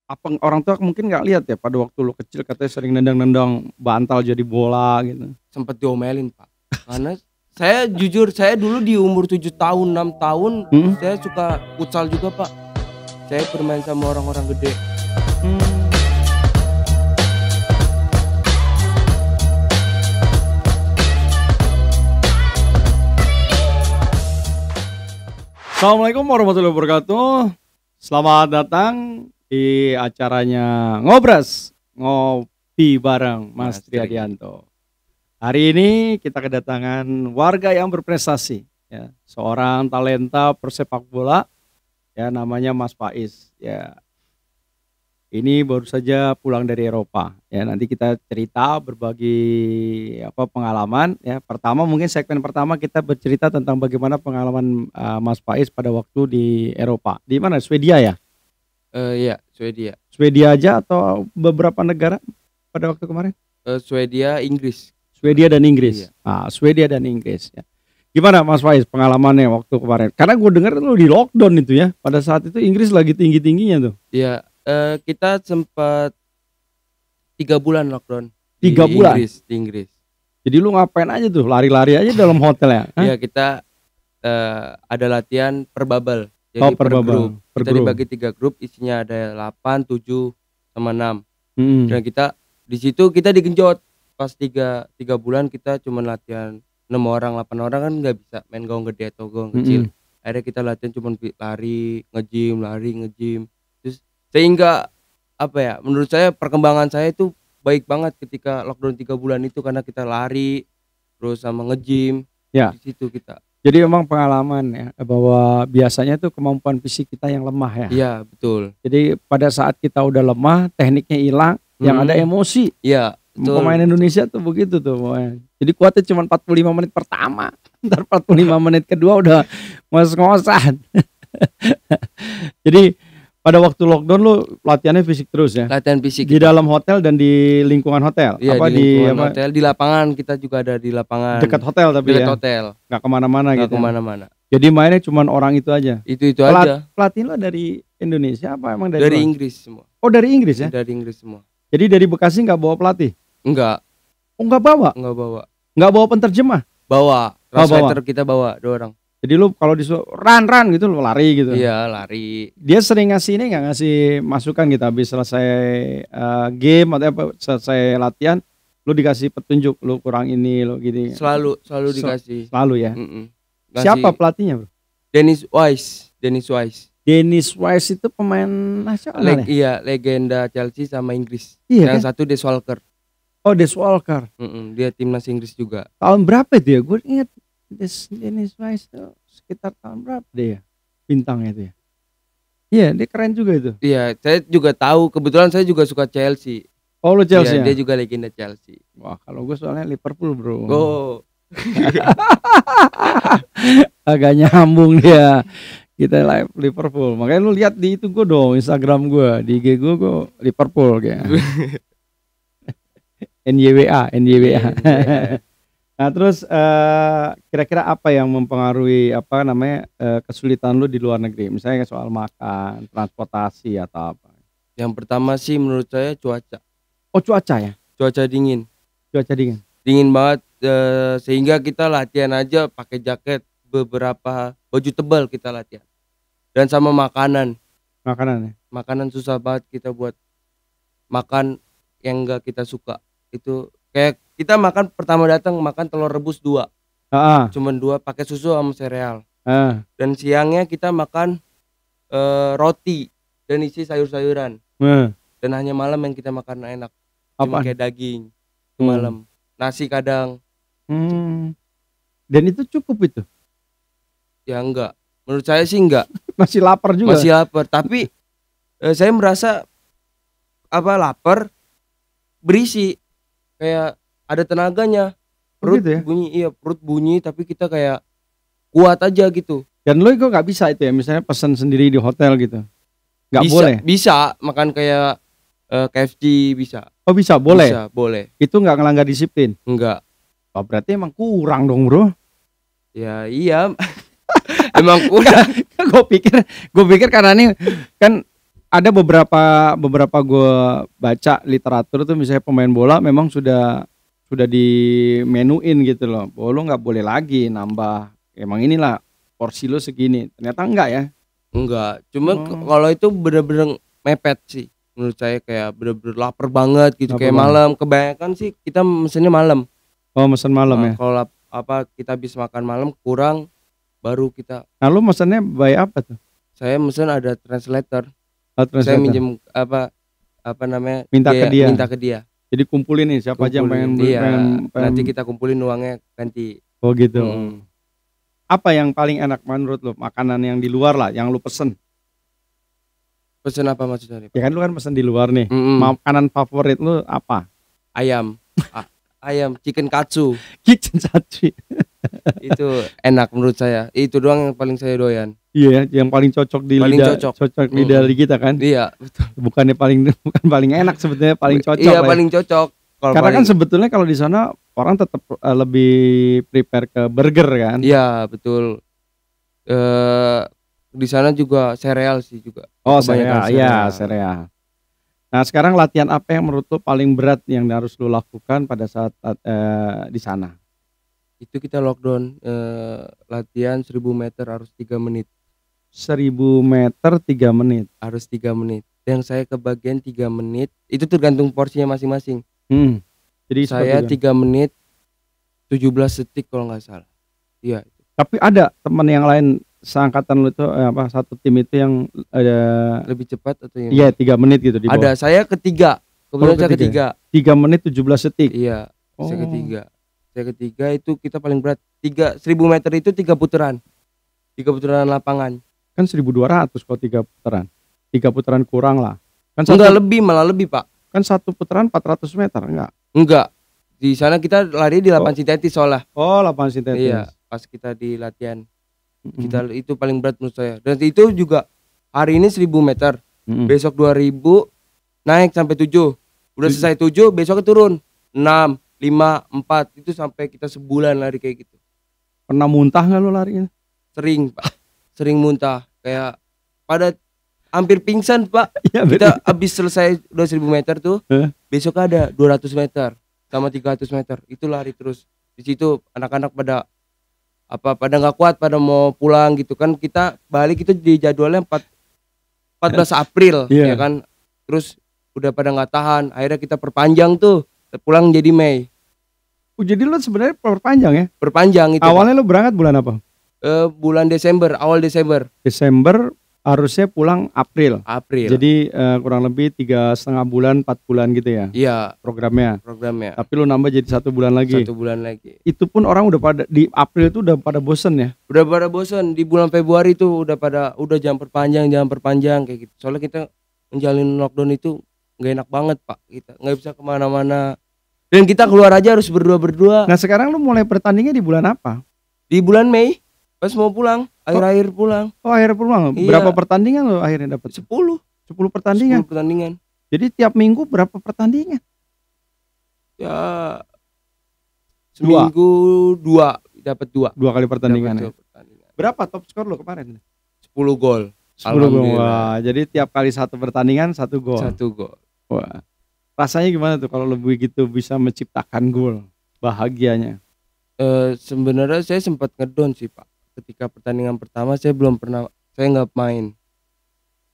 Apa orang tua mungkin nggak lihat ya pada waktu lu kecil katanya sering nendang-nendang bantal jadi bola gitu? Sempet diomelin, Pak. Karena saya jujur, saya dulu di umur 7 tahun, 6 tahun, Mhm. saya suka futsal juga, Pak. Saya bermain sama orang-orang gede. Mmm. Assalamualaikum warahmatullahi wabarakatuh. Selamat datang di acaranya Ngobras, ngopi bareng Mas Mas Tri. Triadianto. Hari ini kita kedatangan warga yang berprestasi ya, seorang talenta persepak bola ya namanya Mas Faiz ya. Ini baru saja pulang dari Eropa ya, nanti kita cerita berbagi pengalaman ya. Pertama mungkin segmen pertama kita bercerita tentang bagaimana pengalaman, Mas Faiz pada waktu di Eropa. Di mana? Swedia ya? Iya, Swedia. Swedia aja atau beberapa negara pada waktu kemarin? Swedia, Inggris. Swedia dan Inggris. Iya. Swedia dan Inggris ya. Gimana Mas Faiz pengalamannya waktu kemarin? Karena gue dengar lu di lockdown itu ya. Pada saat itu Inggris lagi tinggi-tingginya tuh. Iya, kita sempat 3 bulan lockdown 3 bulan? Di Inggris. Jadi lu ngapain aja tuh? Lari-lari aja dalam hotel ya? Hah? Iya, kita ada latihan per bubble. Jadi Oh, per bubble, grup. per Kita grup. dibagi 3 grup, isinya ada 8, 7, sama 6. Mhm. Dan kita di situ kita digenjot. Pas 3 bulan kita cuma latihan 6 orang, 8 orang kan nggak bisa main gawang gede atau gawang kecil. Akhirnya kita latihan cuma lari, nge-gym. Terus sehingga apa ya? Menurut saya perkembangan saya itu baik banget ketika lockdown 3 bulan itu karena kita lari terus sama nge-gym. Ya. Di situ kita. Jadi memang pengalaman ya bahwa biasanya tuh kemampuan fisik kita yang lemah ya. Iya, betul. Jadi pada saat kita udah lemah, tekniknya hilang, yang ada emosi. Iya, betul. Pemain Indonesia tuh begitu tuh pokoknya. Jadi kuatnya cuma 45 menit pertama. Ntar 45 menit kedua udah ngos-ngosan. Jadi pada waktu lockdown lu latihannya fisik terus ya? Latihan fisik Di dalam hotel dan di lingkungan hotel? Iya, Apa di lingkungan hotel, di lapangan kita juga ada di lapangan. Dekat hotel tapi Dekat ya? hotel. Nggak kemana-mana Nggak gitu? kemana-mana. Jadi mainnya cuma orang itu aja? Itu aja. Pelatih lo dari Indonesia apa emang dari Dari luar? Inggris semua. Oh dari Inggris ya? Dari Inggris semua. Jadi dari Bekasi nggak bawa pelatih? Enggak, Oh nggak bawa? enggak bawa. Nggak bawa penterjemah? Bawa. Oh, bawa. Translator kita bawa 2 orang. Jadi lu kalau disuruh run gitu lu lari gitu? Iya, lari. Dia sering ngasih ini nggak, ngasih masukan gitu habis selesai game atau apa, selesai latihan lu dikasih petunjuk, lu kurang ini, lu gini? Selalu dikasih. Selalu ya? Ngasih. Siapa pelatihnya bro? Dennis Wise. Dennis Wise itu pemain nasional ya? Iya, legenda Chelsea sama Inggris. Iya Yang kan? satu Des Walker. Oh Des Walker. Dia timnas Inggris juga. Tahun berapa itu ya? Gue inget Dennis Wise itu sekitar tahun berapa dia ya? Bintangnya itu ya? Iya dia keren juga itu. Iya, saya juga tahu. Kebetulan saya juga suka Chelsea. Oh lu Chelsea Iya, ya? dia juga legenda Chelsea. Wah kalau gue soalnya Liverpool bro. Oh. Agak nyambung dia. Kita live Liverpool. Makanya lu lihat di itu gue dong, Instagram gue, di IG gue Liverpool kayak. NYWA. Nah terus kira-kira apa yang mempengaruhi kesulitan lu di luar negeri? Misalnya soal makan, transportasi atau apa? Yang pertama sih menurut saya cuaca. Oh cuaca ya? Cuaca dingin. Cuaca dingin. Dingin banget, sehingga kita latihan aja pakai jaket, beberapa baju tebal kita latihan. Dan sama makanan. Makanan ya? Makanan susah banget kita buat makan yang enggak kita suka. Itu kayak kita makan pertama datang makan telur rebus 2. Cuman 2 pakai susu sama sereal. Dan siangnya kita makan roti dan isi sayur-sayuran. Dan hanya malam yang kita makan enak. Cuma kayak daging malam. Nasi kadang. Dan itu cukup itu? Ya enggak. Menurut saya sih enggak. Masih lapar juga? Masih lapar. Tapi saya merasa lapar berisi. Kayak ada tenaganya. Perut gitu ya? bunyi, iya perut bunyi tapi kita kayak kuat aja gitu. Dan lo kok nggak bisa itu ya, misalnya pesan sendiri di hotel gitu? Nggak boleh? Bisa, makan kayak KFC bisa. Oh bisa, boleh? Bisa, boleh. Itu nggak ngelanggar disiplin? Enggak. Oh berarti emang kurang dong bro? Ya iya. Emang kurang. Gue pikir karena ini kan ada beberapa gue baca literatur tuh misalnya pemain bola memang sudah dimenuin gitu loh. Bahwa lu nggak boleh lagi nambah. Emang inilah porsi lu segini. Ternyata enggak ya? Enggak. Cuma kalau itu bener-bener mepet sih. Menurut saya kayak bener-bener lapar banget gitu. Lapar kayak banget. malam. Kebanyakan sih kita mesennya malam. Oh, mesen malam ya. Kalau kita habis makan malam kurang baru kita. Nah, lu mesennya by apa tuh? Saya mesen ada translator. Translator. Saya minjem apa namanya? Minta ke dia. Jadi kumpulin nih siapa aja yang pengen, nanti kita kumpulin uangnya ganti. Oh gitu. Apa yang paling enak menurut lu? Makanan yang di luar lah, yang lu pesen. Pesen apa maksudnya? Ya kan lu kan pesen di luar nih. Makanan favorit lu apa? Ayam. Ayam chicken katsu. Chicken katsu. Itu enak menurut saya. Itu doang yang paling saya doyan. Iya, yang paling cocok di lidah, cocok lidah kita kan? Iya, betul. Bukan paling enak sebetulnya, paling cocok. Iya, paling cocok. Karena kan sebetulnya kalau di sana orang tetap lebih prepare ke burger kan? Iya, betul. Di sana juga sereal sih juga. Oh, sereal. Iya, sereal. Nah, sekarang latihan apa yang menurut lu paling berat yang harus lu lakukan pada saat di sana? Itu kita lockdown, latihan 1000 meter harus 3 menit. 1000 meter 3 menit. Harus 3 menit. Yang saya kebagian 3 menit, itu tergantung porsinya masing-masing. Jadi saya 3 menit 17 detik kalau nggak salah. Iya. Tapi ada teman yang lain seangkatan lu itu satu tim itu yang lebih cepat atau yang? Iya, 3 menit gitu di bawah. Ada, saya ketiga. Kebetulan saya ketiga. 3 menit 17 detik. Iya, saya ketiga. Saya ketiga itu kita paling berat. 1000 meter itu 3 putaran. 3 putaran lapangan. Kan 1200 kalau 3 putaran. 3 putaran kurang lah. Kan enggak lebih, malah lebih, Pak. Kan 1 putaran 400 meter, enggak? Enggak. Di sana kita lari di lapangan sintetis soalnya. Oh, lapangan sintetis. Iya, pas kita di latihan. Kita itu paling berat menurut saya. Dan itu juga hari ini 1000 meter. Besok 2000 naik sampai 7. Udah selesai 7, besoknya turun 6, 5, 4. Itu sampai kita sebulan lari kayak gitu. Pernah muntah enggak lu larinya? Sering, Pak. Sering muntah. Kayak pada hampir pingsan, Pak. Ya, kita habis selesai udah 1000 meter tuh. Besok ada 200 meter sama 300 meter. Itu lari terus. Di situ anak-anak pada nggak kuat, pada mau pulang gitu kan. Kita balik itu di jadwalnya 14 April ya kan. Terus udah pada nggak tahan, akhirnya kita perpanjang tuh, pulang jadi Mei. Oh, jadi lu sebenarnya perpanjang ya? Perpanjang itu. Awalnya lu berangkat bulan apa? Bulan Desember, awal Desember. Desember harusnya pulang April. Jadi kurang lebih 3,5 bulan, 4 bulan gitu ya? Iya. Programnya. Tapi lu nambah jadi 1 bulan lagi. 1 bulan lagi. Itu pun orang udah pada di April itu udah pada bosen ya? Udah pada bosen. Di bulan Februari tuh udah jangan perpanjang kayak gitu. Soalnya kita menjalin lockdown itu nggak enak banget, Pak. Kita nggak bisa kemana-mana. Dan kita keluar aja harus berdua. Nah, sekarang lu mulai pertandingannya di bulan apa? Di bulan Mei. Pas mau pulang, akhir pulang. Oh, akhir pulang. Iya. Berapa pertandingan lo akhirnya dapat? 10 pertandingan. 10 pertandingan. Jadi tiap minggu berapa pertandingan? Ya seminggu 2 dapat 2 kali pertandingan. Berapa top skor lo kemarin? 10 gol. 10 gol. Wah, jadi tiap kali 1 pertandingan 1 gol. 1 gol. Wah. Rasanya gimana tuh kalau lebih gitu bisa menciptakan gol? Bahagianya. Sebenarnya saya sempat ngedon sih, Pak. Ketika pertandingan pertama saya nggak main.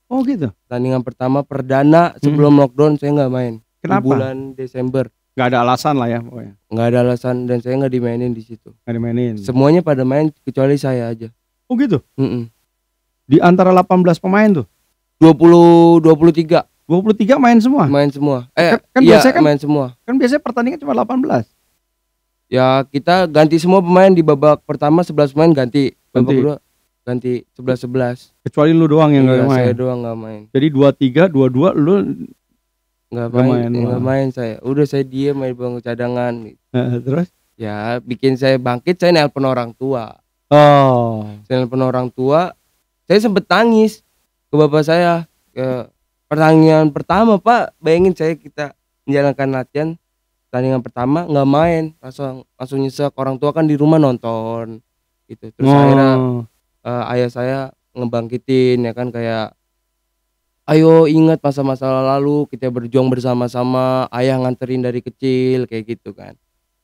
Oh gitu. Pertandingan pertama perdana sebelum lockdown saya nggak main. Kenapa? Di bulan Desember. Nggak ada alasan lah ya pokoknya. Nggak ada alasan dan saya nggak dimainin di situ. Nggak dimainin. Semuanya pada main kecuali saya aja. Oh gitu. Di antara 18 pemain tuh? 23 main semua? Main semua. Kan biasanya main semua. Kan biasanya pertandingan cuma 18. Ya kita ganti semua pemain di babak pertama 11 pemain ganti. Babak kedua ganti 11. Kecuali lu doang yang nggak main. Saya doang nggak main. Jadi 23, 22 lu nggak main saya. Udah saya diem main bangku cadangan. Terus? Ya bikin saya bangkit, saya nelpon orang tua. Oh. Saya nelpon orang tua. Saya sempet tangis ke bapak saya. Pertandingan pertama, Pak, bayangin kita menjalankan latihan. Pertandingan pertama nggak main, langsung nyesek. Orang tua kan di rumah nonton gitu. Terus akhirnya ayah saya ngebangkitin ya kan, kayak ayo ingat masa-masa lalu kita berjuang bersama-sama, ayah nganterin dari kecil kayak gitu kan.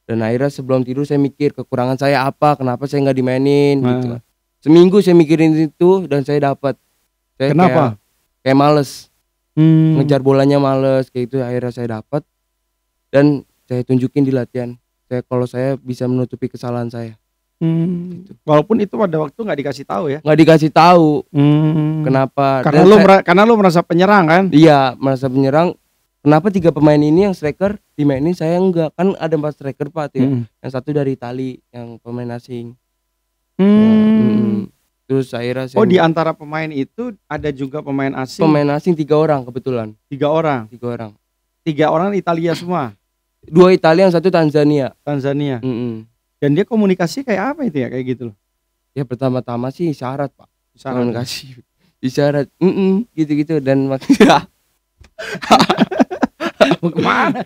Dan akhirnya sebelum tidur saya mikir kekurangan saya apa, kenapa saya nggak dimainin gitu kan. Seminggu saya mikirin itu dan saya dapat. Saya Kenapa? kayak males. Ngejar bolanya males kayak gitu, akhirnya saya dapat dan saya tunjukin di latihan. Kalau saya bisa menutupi kesalahan saya. Gitu. Walaupun itu pada waktu nggak dikasih tahu ya? Nggak dikasih tahu. Kenapa? Karena lu merasa penyerang kan? Iya, merasa penyerang. Kenapa 3 pemain ini yang striker dimainin, saya enggak? Kan ada 4 striker Pak ya. Yang satu dari Itali, yang pemain asing. Terus akhirnya saya di antara pemain itu ada juga pemain asing. Pemain asing 3 orang kebetulan. 3 orang. 3 orang. 3 orang Italia semua. 2 Italia, yang 1 Tanzania. Dan dia komunikasi kayak apa itu ya, kayak gitu loh? Ya pertama-tama sih isyarat Pak. Komunikasi. Isyarat. Gitu-gitu dan maksudnya kemana?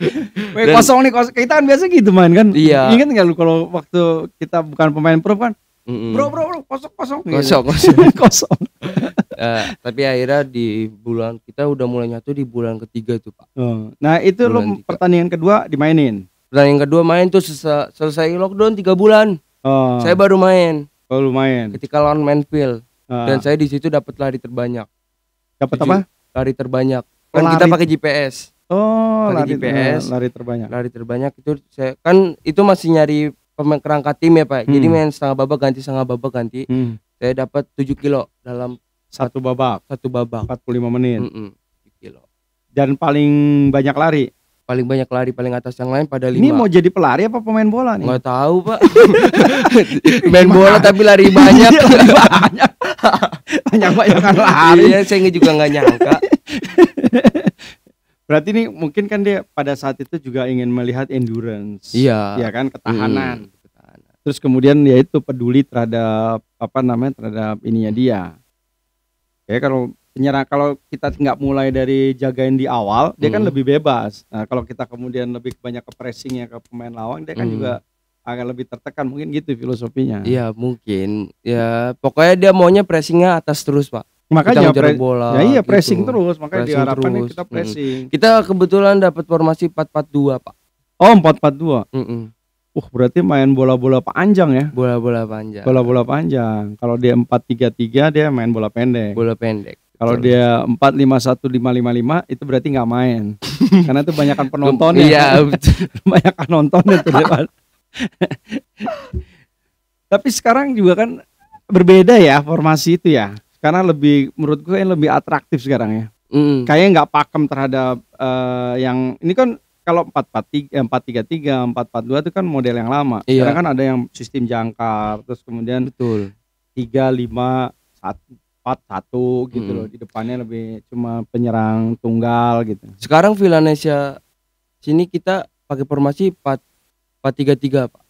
Kosong nih, kita kan biasa gitu main kan. Iya. Ingat nggak lu kalau waktu kita bukan pemain pro kan? Bro, kosong. Kosong. Tapi akhirnya kita udah mulai nyatu di bulan ketiga tuh Pak. Nah itu lu pertandingan kedua dimainin. Pertandingan kedua main tuh selesai lockdown 3 bulan. Saya baru main. Lu main. Ketika lawan Mansfield. Dan saya di situ dapat lari terbanyak. Dapat apa? Lari terbanyak. Kan kita pakai GPS. Lari terbanyak. Lari terbanyak itu saya kan itu masih nyari kerangka tim ya Pak. Jadi main setengah babak ganti. Saya dapat 7 kilo dalam satu babak 45 menit. 7 kilo. Dan paling banyak lari. Paling banyak lari, paling atas yang lain pada 5. Ini mau jadi pelari apa pemain bola nih? Nggak tahu Pak. Main bola tapi lari banyak. Banyak-banyakan lari. Iya, saya juga nggak nyangka. Berarti ini mungkin kan dia pada saat itu juga ingin melihat endurance. Iya. Ya kan, ketahanan. Terus kemudian ya itu peduli terhadap terhadap ininya dia. Ya kalau kita nggak mulai dari jagain di awal, dia kan lebih bebas. Nah, kalau kita kemudian lebih banyak ke pressingnya ke pemain lawan, dia kan juga agak lebih tertekan, mungkin gitu filosofinya. Iya mungkin. Ya pokoknya dia maunya pressingnya atas terus Pak. Makanya bola. Ya iya gitu. Pressing terus, makanya diharapkan kita pressing. Kita kebetulan dapat formasi 4-4-2 Pak. Oh 4-4-2. Berarti main bola-bola panjang ya? Bola-bola panjang. Kalau dia 4-3-3 dia main bola pendek. Kalau dia 4-5-1-5-5-5 itu berarti nggak main. Karena itu banyakan penontonnya. Iya, banyakan nontonnya tuh depan. Tapi sekarang juga kan berbeda ya formasi itu ya. Karena menurut gue lebih atraktif sekarang ya. Kayaknya nggak pakem terhadap yang ini kan kalau 4-4-3, 4-4-2 itu kan model yang lama. Iya. Sekarang kan ada yang sistem jangkar, terus kemudian 3-5-1 gitu loh. Di depannya lebih cuma penyerang tunggal gitu. Sekarang Villanesia sini kita pakai formasi 4-3-3 Pak.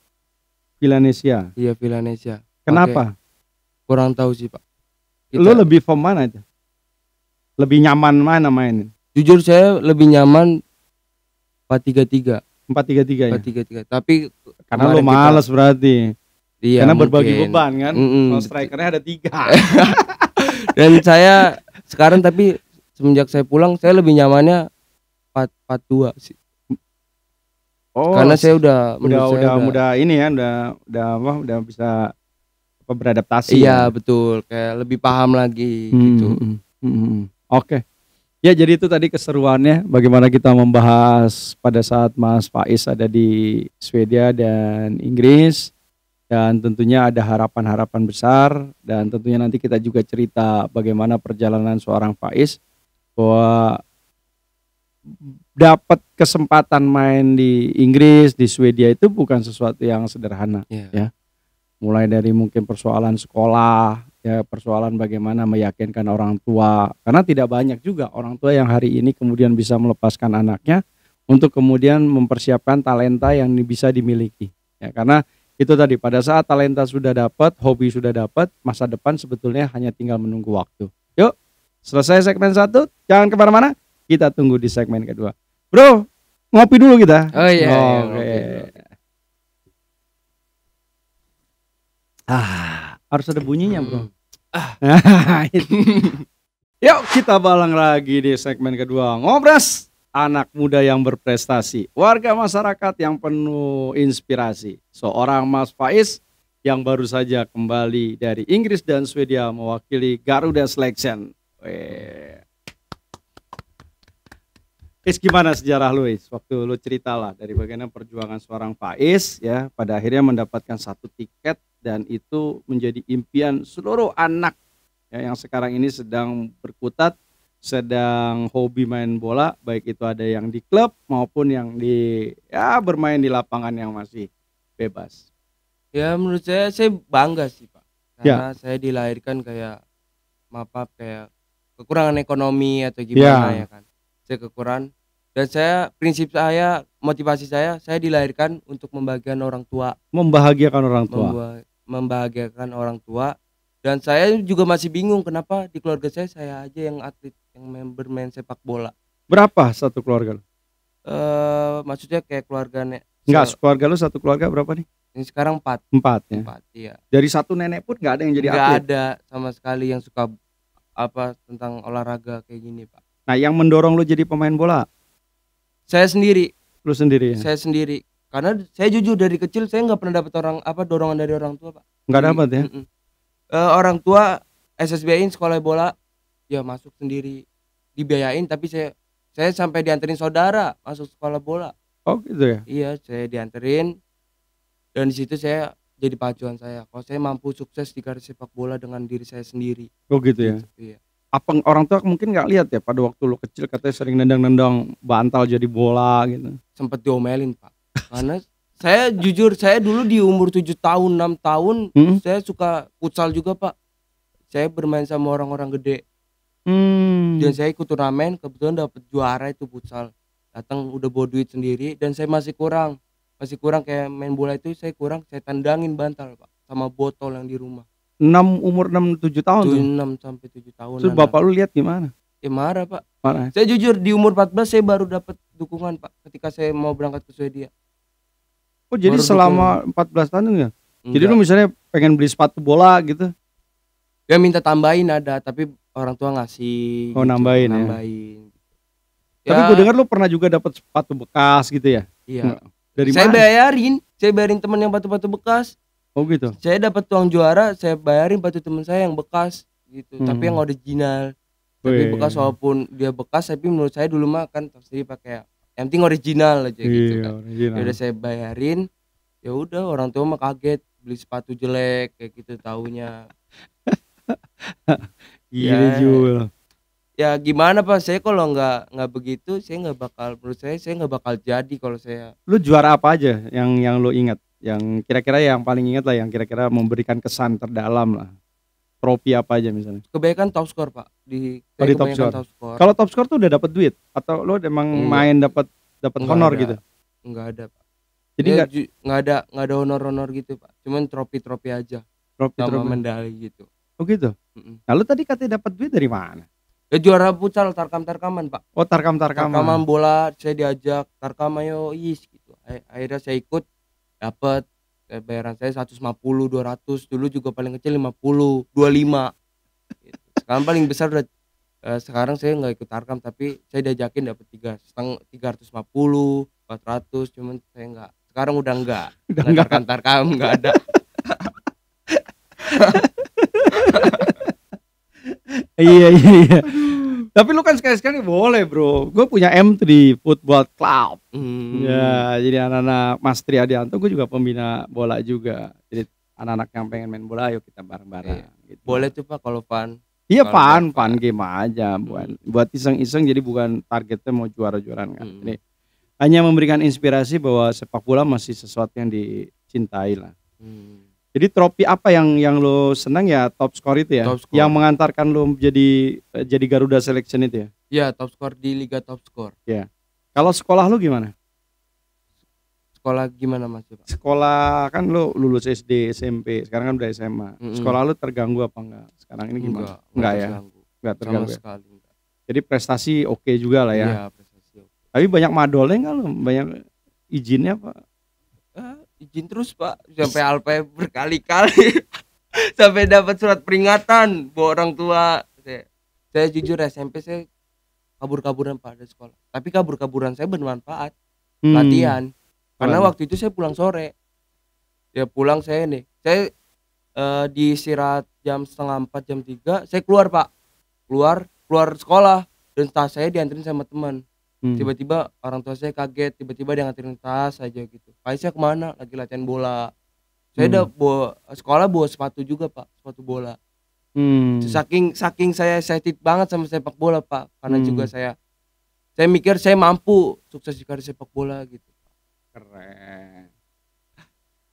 Villanesia. Iya Villanesia. Kenapa? Kurang tahu sih Pak. Lu lebih form mana itu? Lebih nyaman mana main? Jujur saya lebih nyaman 4-3-3. 4-3-3 ya? 4-3-3. Tapi karena lu malas berarti. Iya, karena berbagi beban kan. Kalau strikernya ada 3. Dan saya sekarang tapi semenjak saya pulang saya lebih nyamannya 4-4-2 sih. Karena saya udah ini ya, udah bisa beradaptasi. ya? Iya betul, kayak lebih paham lagi gitu. Oke. Ya jadi itu tadi keseruannya bagaimana kita membahas pada saat Mas Faiz ada di Swedia dan Inggris, dan tentunya ada harapan-harapan besar, dan tentunya nanti kita juga cerita bagaimana perjalanan seorang Faiz bahwa dapat kesempatan main di Inggris, di Swedia itu bukan sesuatu yang sederhana ya. Mulai dari mungkin persoalan sekolah, ya persoalan bagaimana meyakinkan orang tua, karena tidak banyak juga orang tua yang hari ini kemudian bisa melepaskan anaknya untuk kemudian mempersiapkan talenta yang bisa dimiliki ya. Karena itu tadi, pada saat talenta sudah dapat, hobi sudah dapat, masa depan sebetulnya hanya tinggal menunggu waktu. Yuk, selesai segmen 1, jangan kemana-mana, kita tunggu di segmen kedua. Bro, ngopi dulu kita. Oh iya. Oke. Harus ada bunyinya bro. Yuk kita balang lagi di segmen kedua, Ngobras anak muda yang berprestasi, warga masyarakat yang penuh inspirasi. Seorang Mas Faiz yang baru saja kembali dari Inggris dan Swedia mewakili Garuda Selection. Gimana sejarah lu, waktu lu ceritalah dari bagaimana perjuangan seorang Faiz ya, pada akhirnya mendapatkan satu tiket dan itu menjadi impian seluruh anak ya, yang sekarang ini sedang berkutat, sedang hobi main bola, baik itu ada yang di klub maupun yang di bermain di lapangan yang masih bebas. Ya menurut saya bangga sih Pak, karena saya dilahirkan kayak maaf kayak kekurangan ekonomi atau gimana ya kan. Saya kekurangan dan prinsip saya, motivasi saya dilahirkan untuk membahagiakan orang tua. Membahagiakan orang tua. Dan saya juga masih bingung kenapa di keluarga saya aja yang atlet, yang bermain sepak bola. Berapa satu keluarga lu? Maksudnya kayak keluarganya. Enggak, keluarga lu satu keluarga berapa nih? Ini sekarang 4 ya? 4, iya. Dari satu nenek pun gak ada yang jadi atlet? Gak ada sama sekali yang suka tentang olahraga kayak gini Pak. Nah, yang mendorong lu jadi pemain bola? Saya sendiri. Lu sendiri ya? Saya sendiri. Karena saya jujur dari kecil saya nggak pernah dapat dorongan dari orang tua Pak. Nggak dapat ya? Orang tua SSBI-in sekolah bola, ya masuk sendiri, dibiayain, tapi saya sampai dianterin saudara masuk sekolah bola. Oh gitu ya? Iya, saya dianterin dan di situ saya jadi pacuan saya. Kalau saya mampu sukses di karir sepak bola dengan diri saya sendiri. Oh gitu ya? Iya. Apa orang tua mungkin nggak lihat ya pada waktu lu kecil katanya sering nendang-nendang bantal jadi bola gitu? Sempet diomelin Pak, karena saya jujur, saya dulu di umur 7 tahun 6 tahun saya suka futsal juga Pak. Saya bermain sama orang-orang gede. Dan saya ikut turnamen, kebetulan dapet juara itu futsal. Datang udah bawa duit sendiri dan saya masih kurang kayak main bola itu, saya tandangin bantal Pak sama botol yang di rumah. Umur 6-7 tahun tuh? 6 sampai 7 tahun. Terus bapak lu lihat gimana? Ya marah Pak. Marah? Saya jujur di umur 14 saya baru dapat dukungan Pak ketika saya mau berangkat ke Swedia. Oh jadi baru selama 14 tahun ya? Jadi lu misalnya pengen beli sepatu bola gitu? Ya minta tambahin ada, tapi orang tua ngasih. Oh gitu, nambahin. Ya. Tapi gue dengar lu pernah juga dapat sepatu bekas gitu ya? Iya. Dari saya mana? Saya bayarin temen yang batu-batu bekas. Oh gitu. Saya dapat uang juara, saya bayarin batu teman saya yang bekas gitu, tapi yang original. Tapi bekas walaupun dia bekas, tapi menurut saya dulu mah kan sendiri pakai yang penting original aja gitu kan. Ya udah saya bayarin. Ya udah orang tua mah kaget beli sepatu jelek kayak gitu taunya. Ya gimana Pak, saya kalau nggak begitu saya nggak bakal, menurut saya nggak bakal jadi kalau saya. Lu juara apa aja yang lu ingat? Yang kira-kira yang paling ingat lah, yang kira-kira memberikan kesan terdalam lah. Trofi apa aja misalnya? Kebanyakan top score Pak di top score. Kalau top score tuh udah dapat duit atau lo emang main dapat honor gitu? Enggak ada Pak. Jadi nggak ada honor gitu Pak. Cuman trofi aja. Sama medali gitu. Oh gitu. Nah lu tadi katanya dapat duit dari mana? Ya juara futsal tarkam-tarkaman Pak. Oh tarkam-tarkaman. Tarkaman bola, saya diajak tarkam ayo gitu. Akhirnya saya ikut, dapat bayaran saya 150, 200, dulu juga paling kecil 50, 25 gitu. Sekarang paling besar udah sekarang saya nggak ikut tarkam, tapi saya diajakin dapat 350, 400, cuman saya nggak, sekarang udah nggak tarkam nggak ada. Iya. Tapi lu kan sekali-sekali boleh bro, gue punya M3 Football Club. Ya jadi anak-anak Mas Triadianto, gue juga pembina bola juga. Jadi anak-anak yang pengen main bola, ayo kita bareng-bareng gitu. Boleh tuh Pak kalau fun. Iya fun game aja, buat iseng-iseng, jadi bukan targetnya mau juara-juaraan kan. Ini hanya memberikan inspirasi bahwa sepak bola masih sesuatu yang dicintai lah. Jadi trofi apa yang lo senang ya, top score itu ya? Yang mengantarkan lo jadi Garuda Selection itu ya? Iya, top score di Liga Top Score. Ya. Kalau sekolah lo gimana? Sekolah gimana Mas? Sekolah kan lo lulus SD, SMP, sekarang kan udah SMA. Sekolah lo terganggu apa enggak? Sekarang ini gimana? Enggak ya? Enggak terganggu. Sama sekali enggak. Jadi prestasi oke juga lah ya? Iya, prestasi oke. Tapi banyak madolnya enggak lo? Banyak izinnya Pak? Izin terus Pak, sampai Alpe berkali-kali sampai dapat surat peringatan bawa orang tua. Saya jujur SMP saya kabur-kaburan Pak dari sekolah. Tapi kabur-kaburan saya bermanfaat. Latihan. Karena waktu itu saya pulang sore. Ya pulang saya saya diistirahat jam 3:30 jam 3 saya keluar Pak. Keluar sekolah dan tas saya dianterin sama teman. Tiba-tiba orang tua saya kaget, tiba-tiba dia nganterin tas aja gitu. Pak Isya kemana? Lagi latihan bola. Saya udah sekolah bawa sepatu juga Pak, sepatu bola. Saking saya excited banget sama sepak bola Pak, karena juga saya mikir saya mampu sukses di karir sepak bola gitu. Keren.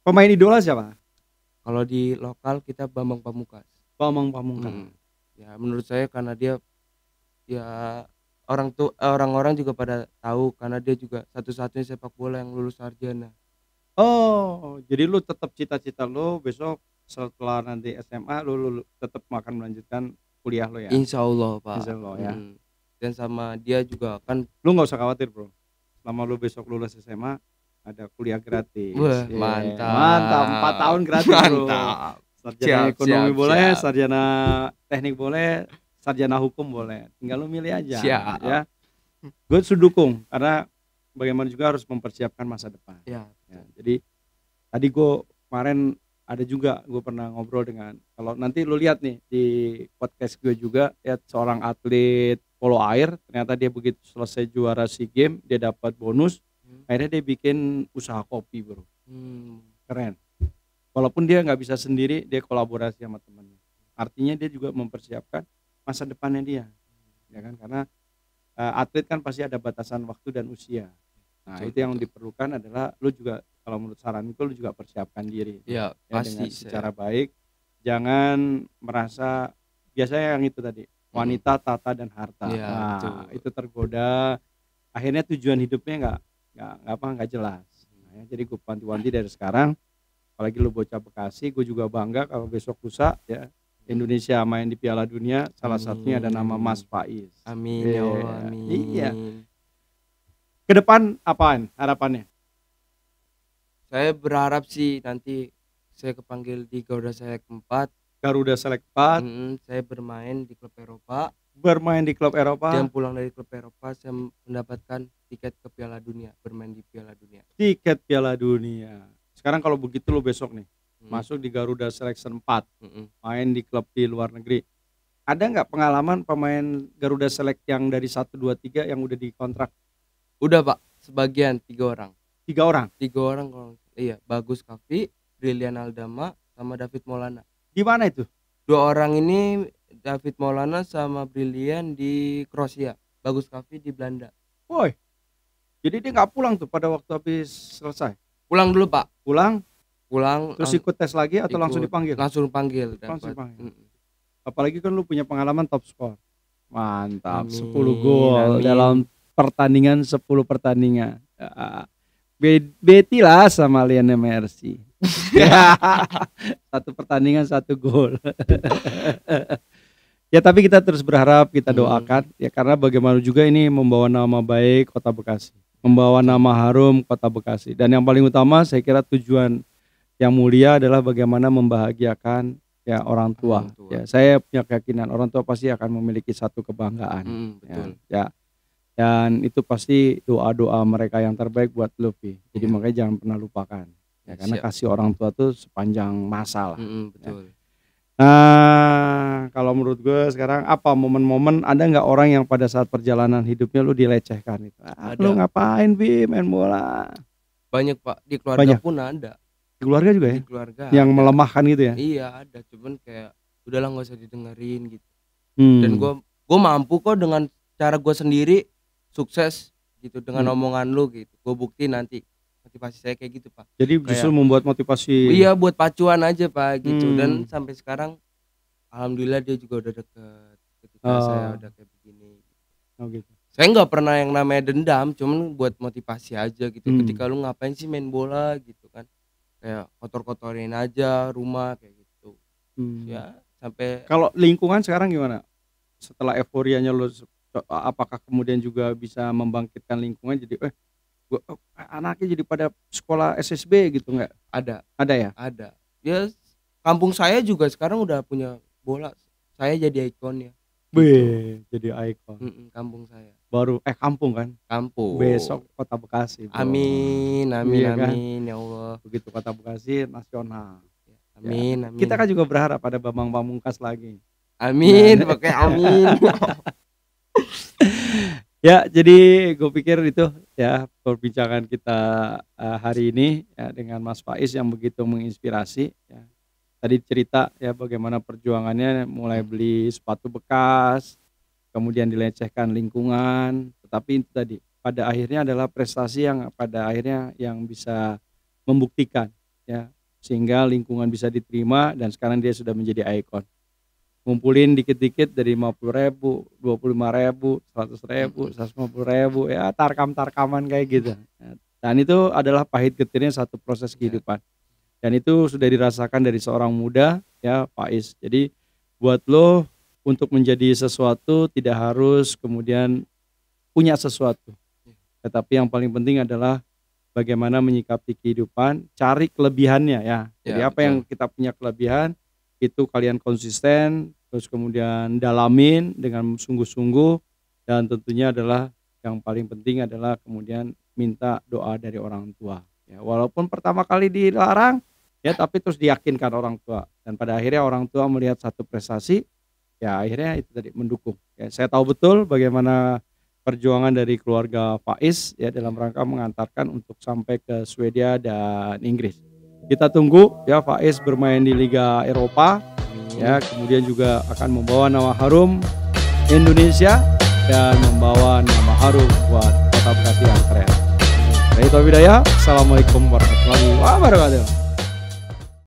Pemain idola siapa? Kalau di lokal kita Bambang Pamungkas. Ya menurut saya karena dia ya orang-orang juga pada tahu karena dia juga satu-satunya sepak bola yang lulus sarjana. Oh, jadi lu tetap cita-cita lu besok setelah nanti SMA lu tetap akan melanjutkan kuliah lo ya? Insya Allah Pak. Insya Allah ya. Dan sama dia juga kan. Lu nggak usah khawatir bro. Selama lu besok lulus SMA ada kuliah gratis. Wah, mantap 4 tahun gratis bro. Mantap. Sarjana ekonomi boleh, sarjana teknik boleh, sarjana hukum boleh. Tinggal lu milih aja. Siap. Ya. Gue dukung karena bagaimana juga harus mempersiapkan masa depan. Ya. Jadi tadi gue kemarin ada juga gue pernah ngobrol dengan, kalau nanti lu lihat nih di podcast gue juga lihat seorang atlet polo air, ternyata dia begitu selesai juara SEA Games dia dapat bonus, akhirnya dia bikin usaha kopi bro. Keren. Walaupun dia nggak bisa sendiri, dia kolaborasi sama temannya. Artinya dia juga mempersiapkan masa depannya dia, ya kan? Karena atlet kan pasti ada batasan waktu dan usia. Nah itu yang diperlukan adalah lu juga, kalau menurut saranku lu juga persiapkan diri. Ya pasti. Dengan secara baik, jangan merasa biasanya yang itu tadi wanita, tata dan harta. Ya, nah itu tergoda, akhirnya tujuan hidupnya nggak jelas. Nah, ya, jadi gue wanti-wanti dari sekarang. Apalagi lu bocah Bekasi, gue juga bangga kalau besok lusa ya Indonesia main di Piala Dunia, salah satunya ada nama Mas Faiz. Amin ya Allah, amin. Iya. Ke depan apaan harapannya? Saya berharap sih nanti saya kepanggil di Garuda Select 4. Garuda Select 4. Saya bermain di klub Eropa. Dan pulang dari klub Eropa saya mendapatkan tiket ke Piala Dunia, bermain di Piala Dunia. Tiket Piala Dunia. Sekarang kalau begitu lo besok nih masuk di Garuda Selection 4, main di klub di luar negeri. Ada nggak pengalaman pemain Garuda Select yang dari 1, 2, 3 yang udah dikontrak? Udah Pak, sebagian 3 orang. 3 orang? 3 orang kalau iya, Bagus Kavi, Brilian Aldama, sama David Maulana. Di mana itu? 2 orang ini David Maulana sama Brilian di Kroasia, Bagus Kavi di Belanda. Woi, jadi dia nggak pulang tuh pada waktu habis selesai? Pulang dulu Pak. Pulang terus ikut tes lagi atau langsung dipanggil? Langsung panggil. Apalagi kan lu punya pengalaman top skor. Mantap. 10 gol dalam pertandingan 10 pertandingan. Beti lah sama Lionel Messi. 1 pertandingan 1 gol. Ya tapi kita terus berharap, kita doakan ya, karena bagaimana juga ini membawa nama baik Kota Bekasi, membawa nama harum Kota Bekasi, dan yang paling utama saya kira tujuan yang mulia adalah bagaimana membahagiakan ya orang tua. Ya, saya punya keyakinan orang tua pasti akan memiliki satu kebanggaan. Betul. Ya. Dan itu pasti doa-doa mereka yang terbaik buat Luffy. Jadi makanya jangan pernah lupakan. Ya, karena kasih orang tua tuh sepanjang masa lah. Betul. Ya. Nah, kalau menurut gue sekarang apa momen-momen, ada nggak orang yang pada saat perjalanan hidupnya lu dilecehkan itu? Lu ngapain Bi main bola? Banyak Pak, di keluarga pun ada. Di keluarga juga ya? Di keluarga yang ada. Melemahkan gitu ya? Iya ada, cuman kayak udahlah nggak usah didengerin gitu. Dan gue mampu kok dengan cara gue sendiri sukses gitu dengan omongan lu gitu. Gue bukti nanti motivasi saya kayak gitu Pak. Jadi justru membuat motivasi. Iya, buat pacuan aja Pak gitu. Dan sampai sekarang alhamdulillah dia juga udah deket ketika saya udah kayak begini. Gitu. Saya nggak pernah yang namanya dendam, cuman buat motivasi aja gitu. Ketika lu ngapain sih main bola gitu kan, kayak kotor-kotorin aja rumah kayak gitu. Ya sampai. Kalau lingkungan sekarang gimana? Setelah euforianya lu, apakah kemudian juga bisa membangkitkan lingkungan jadi anaknya jadi pada sekolah SSB gitu nggak? Ada ya? Ada. Ya kampung saya juga sekarang udah punya bola. Saya jadi ikonnya. Jadi ikon. Kampung saya. Kampung kan? Kampung. Besok Kota Bekasi. Bro. Amin, amin ya Allah. Begitu Kota Bekasi nasional. Amin, amin. Kita kan juga berharap ada Bambang Pamungkas lagi. Amin, pakai amin. Ya, jadi gue pikir itu ya perbincangan kita hari ini ya dengan Mas Faiz yang begitu menginspirasi ya. Tadi cerita ya bagaimana perjuangannya mulai beli sepatu bekas, kemudian dilecehkan lingkungan, tetapi itu tadi pada akhirnya adalah prestasi yang pada akhirnya yang bisa membuktikan ya sehingga lingkungan bisa diterima dan sekarang dia sudah menjadi ikon. Ngumpulin dikit-dikit dari 50.000, 25.000, 100.000, 150.000 ya tarkam-tarkaman kayak gitu. Dan itu adalah pahit getirnya satu proses kehidupan. Dan itu sudah dirasakan dari seorang muda ya Faiz. Jadi buat lo untuk menjadi sesuatu tidak harus kemudian punya sesuatu. Tetapi yang paling penting adalah bagaimana menyikapi kehidupan, cari kelebihannya ya. Jadi apa betul. Yang kita punya kelebihan itu kalian konsisten, terus kemudian dalamin dengan sungguh-sungguh, dan tentunya adalah yang paling penting adalah kemudian minta doa dari orang tua. Ya, walaupun pertama kali dilarang, ya tapi terus diyakinkan orang tua, dan pada akhirnya orang tua melihat satu prestasi, ya akhirnya itu tadi mendukung. Ya, saya tahu betul bagaimana perjuangan dari keluarga Faiz ya dalam rangka mengantarkan untuk sampai ke Swedia dan Inggris. Kita tunggu ya Faiz bermain di Liga Eropa ya, kemudian juga akan membawa nama harum Indonesia dan membawa nama harum buat Kota Bekasi yang keren. Dari Tauhidaya, Assalamualaikum warahmatullahi wabarakatuh.